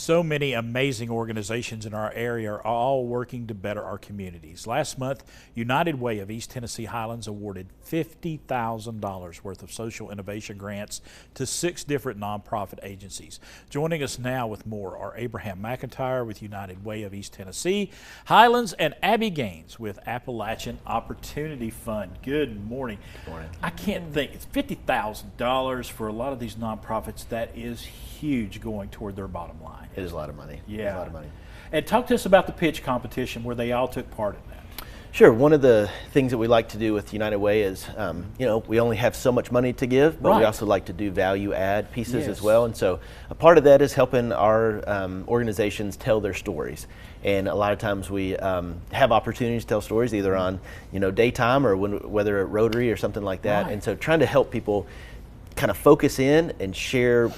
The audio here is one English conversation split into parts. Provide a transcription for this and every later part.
So many amazing organizations in our area are all working to better our communities. Last month, United Way of East Tennessee Highlands awarded $50,000 worth of social innovation grants to 6 different nonprofit agencies. Joining us now with more are Abraham McIntyre with United Way of East Tennessee Highlands and Abby Gaines with Appalachian Opportunity Fund. Good morning. Good morning. I can't think, it's $50,000 for a lot of these nonprofits. That is huge going toward their bottom line. It is a lot of money. Yeah. It is a lot of money. And talk to us about the pitch competition where they all took part in that. Sure. One of the things that we like to do with United Way is, we only have so much money to give, but we also like to do value add pieces as well. And so a part of that is helping our organizations tell their stories. And a lot of times we have opportunities to tell stories either on, daytime or whether at Rotary or something like that. Right. And so trying to help people kind of focus in and share,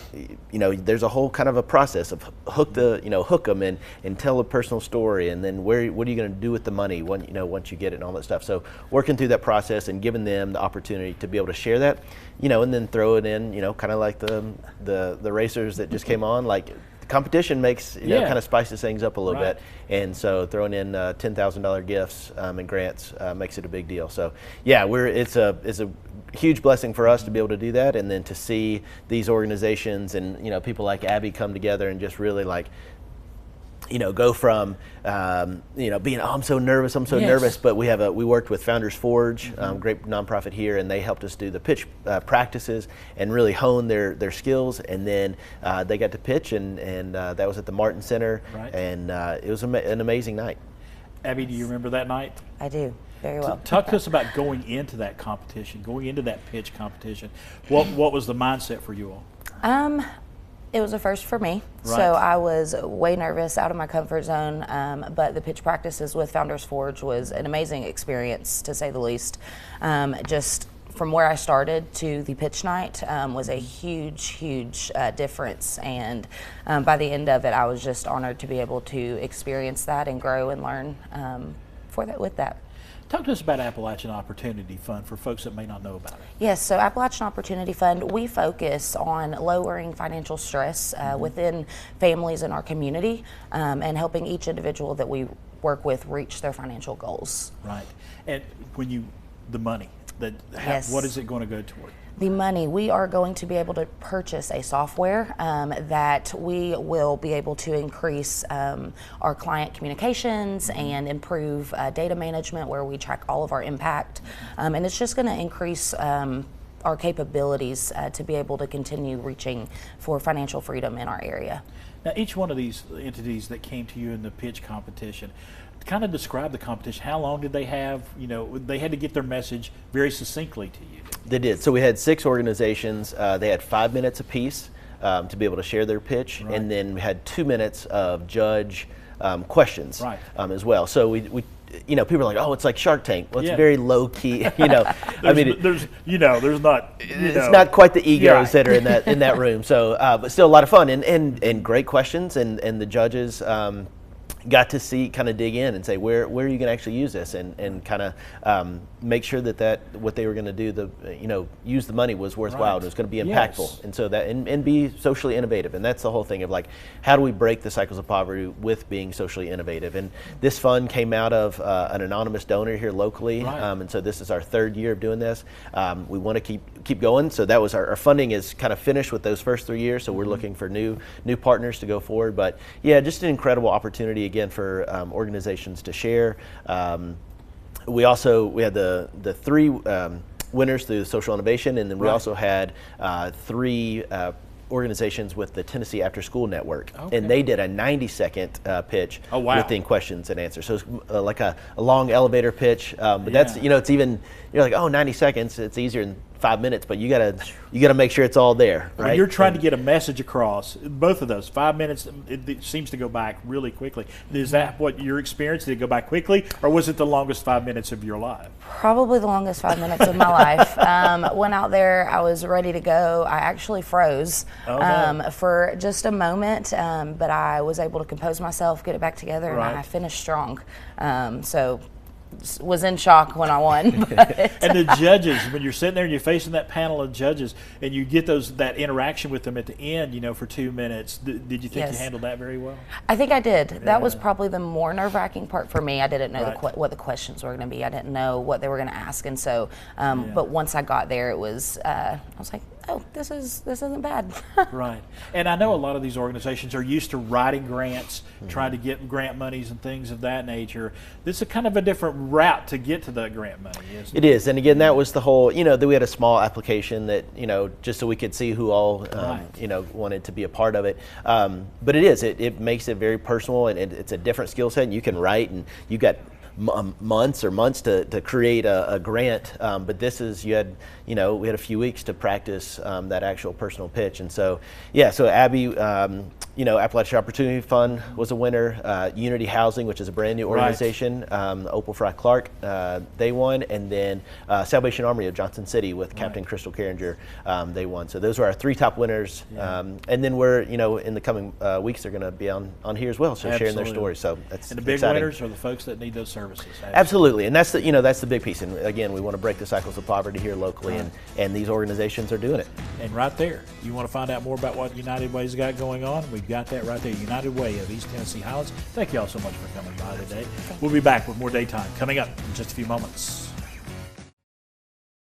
there's a whole kind of a process of hook them and tell a personal story, and then what are you going to do with the money once you get it and all that stuff. So working through that process and giving them the opportunity to be able to share that, and then throw it in, kind of like the racers that just came on, like competition makes, kind of spices things up a little bit. And so throwing in $10,000 gifts and grants makes it a big deal. So yeah, it's a huge blessing for us to be able to do that, and then to see these organizations and people like Abby come together and just really go from being I'm so nervous, but we worked with Founders Forge, great nonprofit here, and they helped us do the pitch practices and really hone their skills, and then they got to pitch, and that was at the Martin Center, and it was an amazing night. Abby, do you remember that night? I do. Very well. Talk to us about going into that competition, going into that pitch competition. What was the mindset for you all? It was a first for me, Right. So I was way nervous, out of my comfort zone, but the pitch practices with Founders Forge was an amazing experience, to say the least. Just from where I started to the pitch night was a huge difference, and by the end of it, I was just honored to be able to experience that and grow and learn with that. Talk to us about Appalachian Opportunity Fund for folks that may not know about it. Yes, so Appalachian Opportunity Fund, we focus on lowering financial stress within families in our community and helping each individual that we work with reach their financial goals. Right. And the money, what is it going to go toward? The money, we are going to be able to purchase a software that we will be able to increase our client communications and improve data management, where we track all of our impact. And it's just going to increase our capabilities to be able to continue reaching for financial freedom in our area. Now, each one of these entities that came to you in the pitch competition, kind of describe the competition. How long did they have? They had to get their message very succinctly to you. They did. So we had 6 organizations. They had 5 minutes apiece to be able to share their pitch, and then we had 2 minutes of judge questions as well. So we people are like, oh, it's like Shark Tank. Well, it's very low key. There's not. It's not quite the egos that are in that room. So, but still a lot of fun and great questions, and the judges got to kind of dig in and say, where are you going to actually use this, and kind of make sure that what they were going to do, use the money was worthwhile and it was going to be impactful, and so and be socially innovative. And that's the whole thing of how do we break the cycles of poverty with being socially innovative. And this fund came out of an anonymous donor here locally, and so this is our 3rd year of doing this. We want to keep going, so that was our funding is kind of finished with those first 3 years, so we're looking for new partners to go forward. But yeah, just an incredible opportunity again for organizations to share. We had the 3 winners through social innovation, and then we also had 3 organizations with the Tennessee After School Network, and they did a 90-second pitch within questions and answers. So it's like a long elevator pitch, but that's it's even you're like, 90 seconds. It's easier than 5 minutes, but you gotta make sure it's all there, right? When you're trying to get a message across, both of those 5 minutes, it seems to go back really quickly. Is that what your experience? Did it go by quickly, or was it the longest 5 minutes of your life? Probably the longest 5 minutes of my life. Went out there, I was ready to go. I actually froze for just a moment, but I was able to compose myself, get it back together, and I finished strong. So was in shock when I won. But and the judges, when you're sitting there and you're facing that panel of judges, and you get that interaction with them at the end, for 2 minutes. Did you think Yes. you handled that very well? I think I did. That was probably the more nerve-wracking part for me. I didn't know Right. what the questions were going to be. I didn't know what they were going to ask, and so. But once I got there, it was. I was like, oh, this isn't bad. Right. And I know a lot of these organizations are used to writing grants, trying to get grant monies and things of that nature. This is kind of a different route to get to that grant money, isn't it? It is, and again, that was the whole. That we had a small application that just so we could see who all wanted to be a part of it. But it makes it very personal, and it's a different skill set. And you can write, and you got months to create a grant, but this is we had a few weeks to practice that actual personal pitch. And so Abby, Appalachian Opportunity Fund was a winner. Unity Housing, which is a brand new organization, Opal Fry Clark, they won, and then Salvation Army of Johnson City with Captain Crystal Carringer, they won. So those were our 3 top winners, and then we're in the coming weeks they're going to be on here as well, so sharing their stories. So that's and the big exciting. winners are the folks that need those services. Absolutely, and that's the big piece. And again, we want to break the cycles of poverty here locally, and these organizations are doing it. And right there, you want to find out more about what United Way's got going on? We've got that right there. United Way of East Tennessee Highlands. Thank you all so much for coming by today. We'll be back with more Daytime coming up in just a few moments.